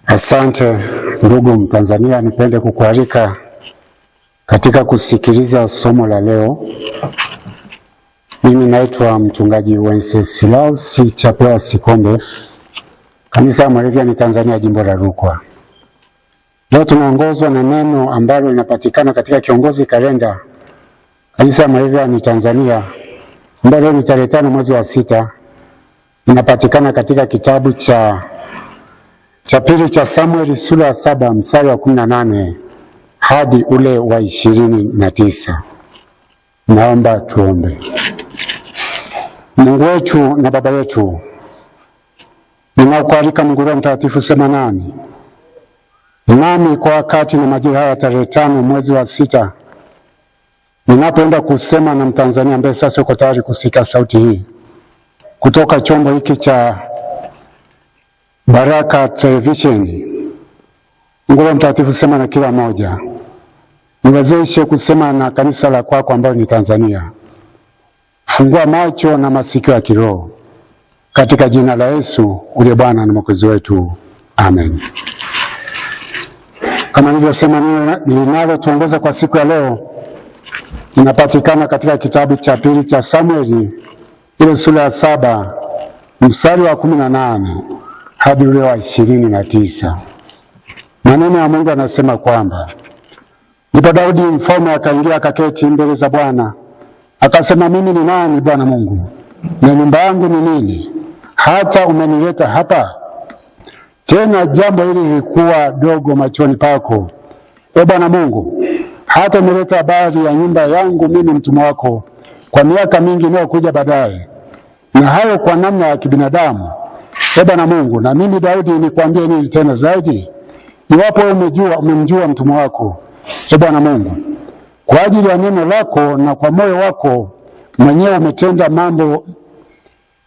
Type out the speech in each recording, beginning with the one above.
Asante ndugu Mtanzania, nipende kukualika katika kusikiliza somo la leo. Mimi naitwa mchungaji Wenceslaus Chapea Sikombe, kanisa la Moravian Tanzania, jimbo la Rukwa. Leo tunaongozwa na neno ambalo linapatikana katika kiongozi kalenda kanisa la Moravian Tanzania, ambalo ni tarehe 5 mwezi wa 6. Inapatikana katika kitabu cha pili cha Samueli sura ya 7 mstari wa 18 hadi ule wa 29. Naomba tuombe. Mungu wetu na Baba yetu, ninakualika Mungu Roho Mtakatifu, sema nami kwa wakati na majira haya tarehe 5 mwezi wa 6, ninapoenda kusema na Mtanzania ambaye sasa uko tayari kusikia sauti hii kutoka chombo hiki cha Baraka Television. Mungu Roho Mtakatifu, sema na kila moja, niwezeshe kusema na kanisa la kwako ambalo ni Tanzania. Fungua macho na masikio ya kiroho katika jina la Yesu uliye Bwana na Mwokozi wetu, amen. Kama nilivyosema, linalotuongoza kwa siku ya leo inapatikana katika kitabu cha pili cha Samueli ile sura ya 7 mstari wa 18 hadi ule wa 29. Maneno ya Mungu anasema kwamba ndipo Daudi mfalme akaingia akaketi mbele za Bwana, akasema, mimi ni nani Bwana Mungu, na nyumba yangu ni nini, hata umenileta hapa? Tena jambo hili lilikuwa dogo machoni pako, Bwana Mungu, hata umeleta habari ya nyumba yangu mimi mtumwa wako kwa miaka mingi inayokuja baadaye, na hayo kwa namna ya kibinadamu. Bwana Mungu, na mimi Daudi nikwambie nini tena zaidi? Iwapo umemjua mtumwa wako, Bwana Mungu, kwa ajili ya neno lako na kwa moyo wako mwenyewe umetenda mambo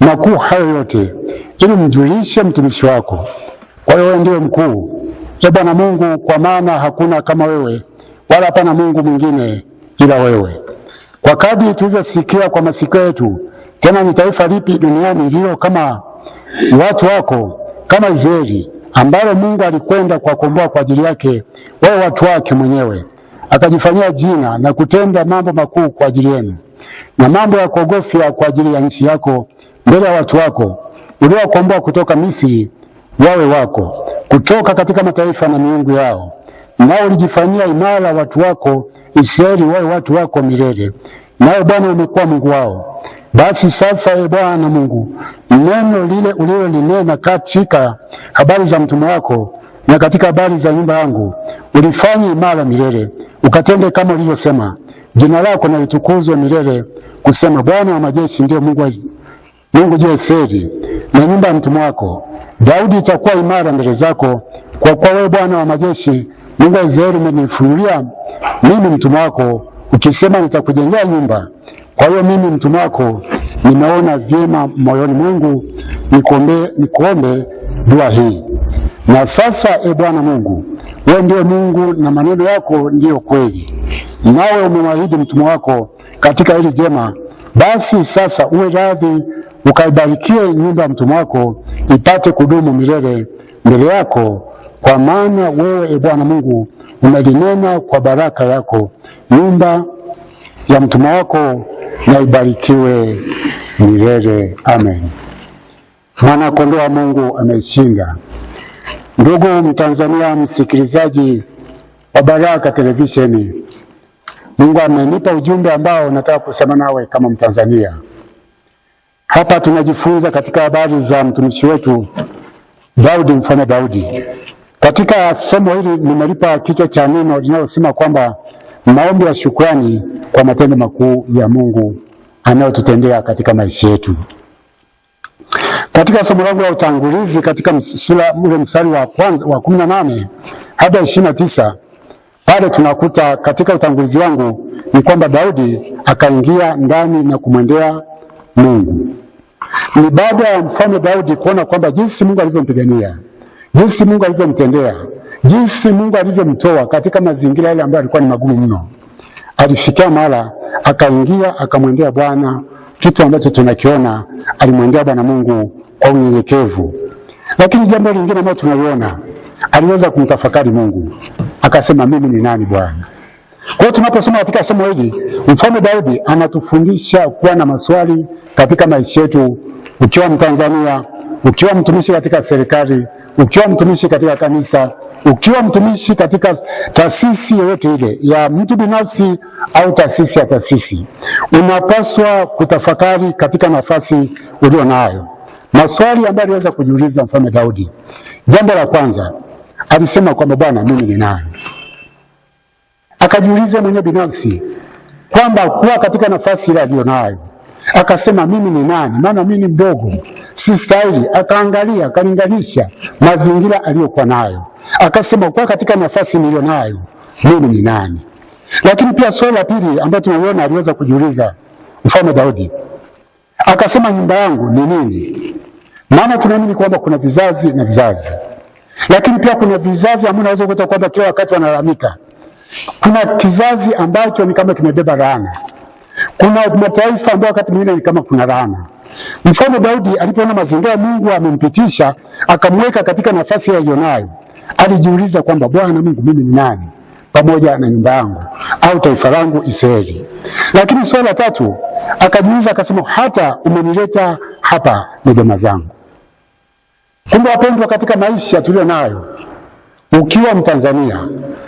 makuu hayo yote, ili mjulishe mtumishi wako. Kwa hiyo wewe ndiye mkuu, Bwana Mungu, kwa maana hakuna kama wewe, wala hapana Mungu mwingine ila wewe. Kwa kadri tulivyosikia kwa masikio yetu, tena ni taifa lipi duniani lililo kama watu wako, kama Israeli, ambalo Mungu alikwenda kuwakomboa kwa ajili yake wao watu wake mwenyewe, akajifanyia jina na kutenda mambo makuu kwa ajili yenu, na mambo ya kuogofya kwa ajili ya nchi yako, mbele ya watu wako uliowakomboa kutoka Misri, wawe wako, kutoka katika mataifa na miungu yao. Nao ulijifanyia imara watu wako Israeli, wawe watu wako milele, nawe Bwana umekuwa Mungu wao. Basi sasa, Bwana Mungu, neno lile ulilolinena katika habari za mtumwa wako na katika habari za nyumba yangu ulifanye imara milele, ukatende kama ulivyosema. Jina lako na litukuzwe milele, kusema, Bwana wa majeshi ndiye Mungu juu ya Israeli, na nyumba ya mtumwa wako Daudi itakuwa imara mbele zako, kwa kuwa wewe Bwana wa majeshi Mungu wa Israeli umenifunulia mimi mtumwa wako, ukisema, nitakujengea nyumba. Kwa hiyo mimi mtumwa wako nimeona vyema moyoni mwangu nikuombe dua hii. Na sasa, Bwana Mungu, wewe ndiye Mungu na maneno yako ndiyo kweli, nawe umemwahidi mtumwa wako katika hili jema. Basi sasa uwe radhi ukaibarikie nyumba ya mtumwa wako, ipate kudumu milele mbele yako, kwa maana wewe Bwana Mungu umelinena kwa baraka yako. Nyumba ya mtumwa wako na ibarikiwe milele, amen. Mwana kondoo wa Mungu ameshinda. Ndugu Mtanzania, msikilizaji wa Baraka Televisheni, Mungu amenipa ujumbe ambao nataka kusema nawe kama Mtanzania. Hapa tunajifunza katika habari za mtumishi wetu Daudi, mfalme Daudi. Katika somo hili nimelipa kichwa cha neno linalosema kwamba maombi ya shukrani kwa matendo makuu ya Mungu anayotutendea katika maisha yetu. Katika somo langu la utangulizi katika sura ule mstari wa 18 hadi 29, pale tunakuta katika utangulizi wangu ni kwamba Daudi akaingia ndani na kumwendea Mungu. Ni baada ya mfalme Daudi kuona kwamba jinsi Mungu alivyompigania, jinsi Mungu alivyomtendea, jinsi Mungu alivyomtoa katika mazingira yale ambayo alikuwa ni magumu mno, alifikia mara akaingia akamwendea Bwana, kitu ambacho tunakiona alimwendea Bwana Mungu kwa unyenyekevu. Lakini jambo lingine ambalo tunaliona aliweza kumtafakari Mungu, akasema mimi ni nani Bwana? Kwa hiyo tunaposoma katika somo hili, Mfalme Daudi anatufundisha kuwa na maswali katika maisha yetu. Ukiwa Mtanzania, ukiwa mtumishi katika serikali, ukiwa mtumishi katika kanisa, ukiwa mtumishi katika taasisi yoyote ile ya mtu binafsi au taasisi ya taasisi, unapaswa kutafakari katika nafasi ulio nayo. Maswali ambayo aliweza kujiuliza Mfalme Daudi, jambo la kwanza alisema kwamba Bwana, mimi ni nani? Akajiuliza mwenyewe binafsi kwamba kuwa katika nafasi ile aliyonayo, akasema mimi ni nani? Maana mimi ni mdogo, si stahili. Akaangalia, akalinganisha mazingira aliyokuwa nayo, akasema kuwa katika nafasi niliyonayo, mimi ni nani? Lakini pia swali la pili ambalo tunaliona aliweza kujiuliza Mfalme Daudi, akasema nyumba yangu ni nini? Maana tunaamini kwamba kuna vizazi na vizazi, lakini pia kuna vizazi ambao unaweza kukuta kwamba kila wakati wanalalamika. Kuna kizazi ambacho ni kama kimebeba laana. Kuna mataifa ambayo wakati mwingine ni kama kuna laana. Mfalme Daudi alipoona mazingira Mungu amempitisha akamweka katika nafasi aliyonayo, alijiuliza kwamba Bwana Mungu, mimi ni nani pamoja na nyumba yangu au taifa langu Israeli? Lakini swali la tatu akajiuliza, akasema hata umenileta hapa ni jamaa zangu. Kumbe wapendwa, katika maisha tulio nayo, ukiwa Mtanzania,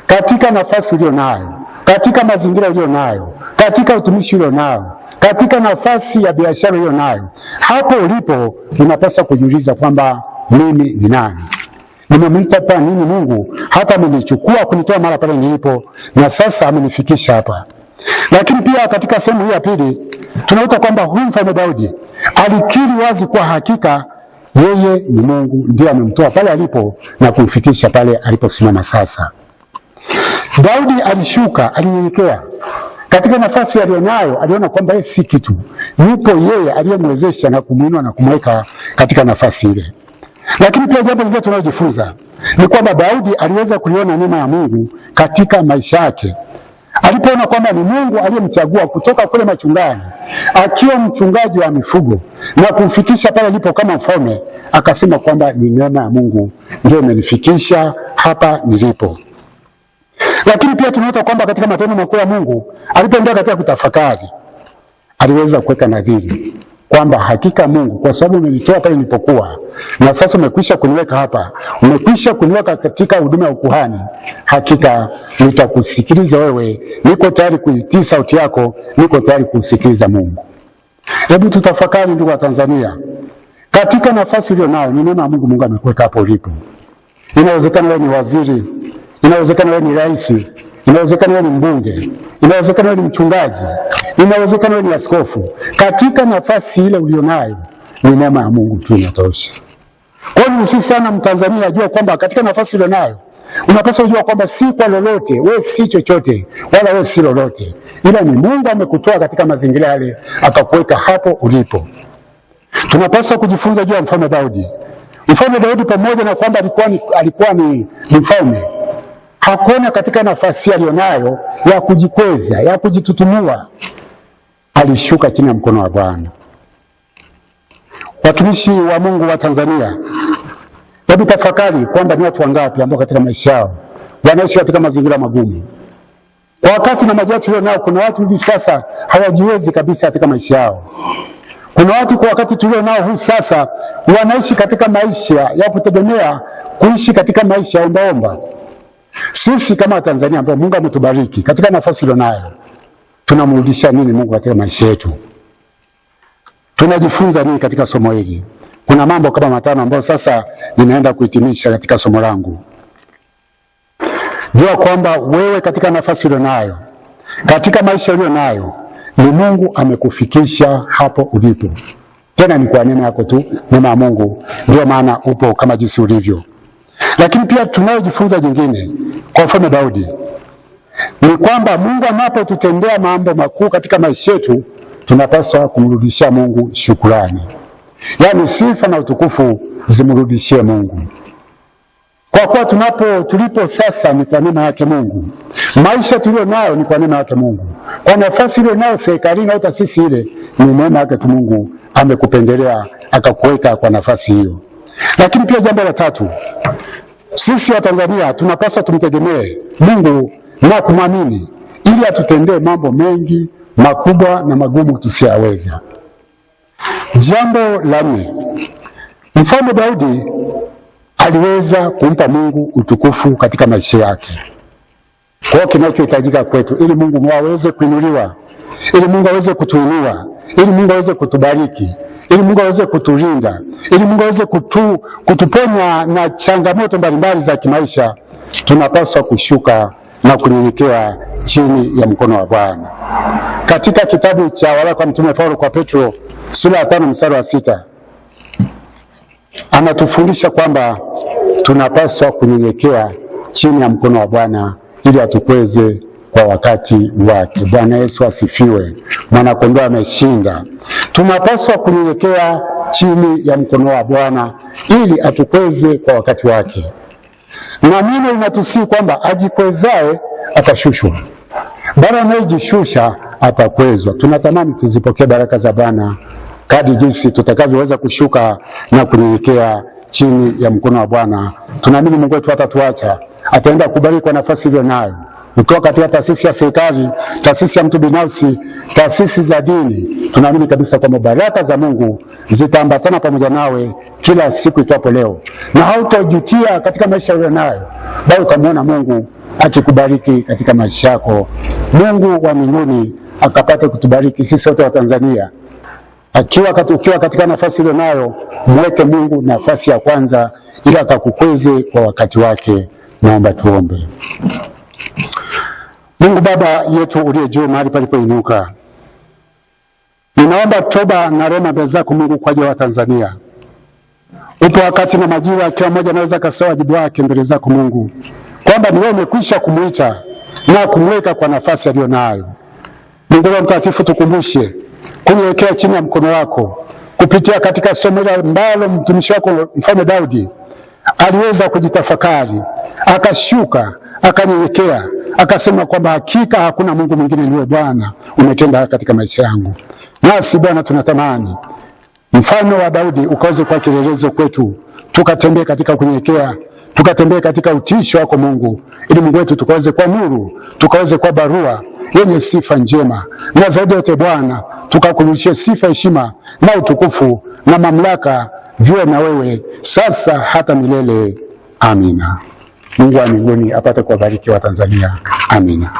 katika nafasi ulio nayo, katika mazingira ulio nayo, katika utumishi ulio nao, katika nafasi ya biashara ulio nayo, hapo ulipo unapaswa kujiuliza kwamba mimi ni nani? Nimemwita hapa nini Mungu hata amenichukua kunitoa mara pale nilipo na sasa amenifikisha hapa? Lakini pia katika sehemu hii ya pili tunaona kwamba huyu Mfalme Daudi alikiri wazi kwa hakika yeye ni Mungu ndiye amemtoa pale alipo na kumfikisha pale aliposimama sasa. Daudi alishuka, alinyenyekea katika nafasi aliyonayo, aliona kwamba yeye si kitu, yupo yeye aliyemwezesha na kumuinua na kumweka katika nafasi ile. Lakini pia jambo lingine tunalojifunza ni kwamba Daudi aliweza kuliona neema ya Mungu katika maisha yake. Alipoona kwamba ni Mungu aliyemchagua kutoka kule machungani akiwa mchungaji wa mifugo na kumfikisha pale alipo kama mfalme, akasema kwamba ni neema ya Mungu ndio imenifikisha hapa nilipo. Lakini pia tunaona kwamba katika matendo makuu ya Mungu, alipoendelea katika kutafakari, aliweza kuweka nadhiri kwamba hakika Mungu, kwa sababu umenitoa pale nilipokuwa na sasa umekwisha kuniweka hapa, umekwisha kuniweka katika huduma ya ukuhani, hakika nitakusikiliza wewe, niko tayari kuitii sauti yako, niko tayari kusikiliza Mungu. Hebu tutafakari ndugu wa Tanzania, katika nafasi ulio nayo, ni neema ya Mungu, Mungu amekuweka hapo ulipo. Inawezekana wewe ni waziri, inawezekana wewe ni rais, inawezekana wewe ni mbunge, inawezekana wewe ni mchungaji, inawezekana wewe ni askofu. Katika nafasi ile ulionayo, ni neema ya Mungu tu inatosha. Kwa hiyo sisi sana Mtanzania ajua kwamba katika nafasi ulionayo, unapaswa kujua kwamba si kwa lolote, wewe si chochote, wala wewe si lolote, ila ni Mungu amekutoa katika mazingira yale akakuweka hapo ulipo. Tunapaswa kujifunza juu ya Mfalme Daudi. Mfalme Daudi pamoja na kwamba alikuwa ni mfalme, hakuona katika nafasi aliyonayo ya kujikweza, ya kujitutumua. Alishuka chini ya mkono wa Bwana. Watumishi wa Mungu wa Tanzania, hebu tafakari kwamba ni watu wangapi ambao katika maisha yao wanaishi katika mazingira magumu. Kwa wakati na majira tulio nao, kuna watu hivi sasa hawajiwezi kabisa katika maisha yao. Kuna watu kwa wakati tulio nao huu sasa wanaishi katika maisha ya kutegemea, kuishi katika maisha ya ombaomba. Sisi kama Tanzania ambao Mungu ametubariki katika nafasi ile nayo, tunamrudisha nini Mungu katika maisha yetu? Tunajifunza nini katika somo hili? Kuna mambo kama matano ambayo sasa ninaenda kuhitimisha katika somo langu. Jua kwamba wewe katika nafasi ile nayo, katika maisha ile nayo, ni Mungu amekufikisha hapo ulipo. Tena ni kwa neema yako tu, neema ya Mungu ndio maana upo kama jinsi ulivyo. Lakini pia tunayojifunza jingine kwa Mfalme Daudi ni kwamba Mungu anapotutendea mambo makuu katika maisha yetu, tunapaswa kumrudishia Mungu shukrani. Yaani sifa na utukufu zimrudishie Mungu. Kwa kuwa tulipo sasa ni kwa neema yake Mungu. Maisha tulio nayo ni kwa neema yake Mungu. Kwa nafasi ile nayo serikalini au taasisi ile, ni neema yake tu Mungu amekupendelea akakuweka kwa nafasi hiyo. Lakini pia jambo la tatu, sisi wa Tanzania tunapaswa tumtegemee Mungu na kumwamini ili atutendee mambo mengi makubwa na magumu tusiyaweza. Jambo la 4, Mfalme Daudi aliweza kumpa Mungu utukufu katika maisha yake. Kwa hiyo kinachohitajika kwetu ili Mungu aweze kuinuliwa, ili Mungu aweze kutuinua, ili Mungu aweze kutubariki, ili Mungu aweze kutulinda, ili Mungu aweze kutuponya na changamoto mbalimbali za kimaisha, tunapaswa kushuka na kunyenyekea chini ya mkono wa Bwana. Katika kitabu cha waraka wa Mtume Paulo kwa Petro sura ya 5 mstari wa 6 anatufundisha kwamba tunapaswa kunyenyekea chini ya mkono wa Bwana ili atukweze kwa wakati wake. Bwana Yesu asifiwe. Mwana-kondoo ameshinda. Tunapaswa kunyenyekea chini ya mkono wa Bwana ili atukweze kwa wakati wake. Na neno linatusihi kwamba ajikwezae atashushwa, bali anayejishusha atakwezwa. Tunatamani tuzipokee baraka za Bwana kadri jinsi tutakavyoweza kushuka na kunyenyekea chini ya mkono wa Bwana. Tunaamini Mungu wetu hatatuacha, ataenda kubariki kwa nafasi iliyo nayo. Ukiwa katika taasisi ya serikali, taasisi ya mtu binafsi, taasisi za dini, tunaamini kabisa kwamba baraka za Mungu zitaambatana pamoja nawe kila siku itwapo leo, na hautajutia katika maisha uliyo nayo, bali utamwona Mungu akikubariki katika maisha yako. Mungu wa mbinguni akapate kutubariki sisi wote wa Tanzania. Ukiwa katika nafasi uliyo nayo, mweke Mungu nafasi ya kwanza ili akakukweze kwa wakati wake. Naomba tuombe. Mungu Baba yetu uliye juu mahali palipoinuka, ninaomba toba na rehema mbele zako Mungu kwa ajili ya Tanzania. Upo wakati na majira kila mmoja anaweza kasawa wajibu wake mbele zako Mungu, kwamba ni wewe umekwisha kumuita na kumweka kwa nafasi aliyo nayo. Mungu mtakatifu, tukumbushe kunyenyekea chini ya mkono wako kupitia katika somo ambalo mtumishi wako Mfalme Daudi aliweza kujitafakari, akashuka, akanyenyekea, akasema kwamba hakika hakuna Mungu mwingine niwe Bwana, umetenda katika maisha yangu. Nasi Bwana tunatamani mfano wa Daudi ukaweze kuwa kielelezo kwetu, tukatembee katika kunyenyekea, tukatembee katika utisho wako Mungu, ili Mungu wetu tukaweze kwa nuru, tukaweze kwa barua yenye sifa njema, na zaidi yote Bwana tukakurudishie sifa, heshima na utukufu na mamlaka viwe na wewe sasa hata milele. Amina. Mungu wa mbinguni apate kuwabariki wa Tanzania. Amina.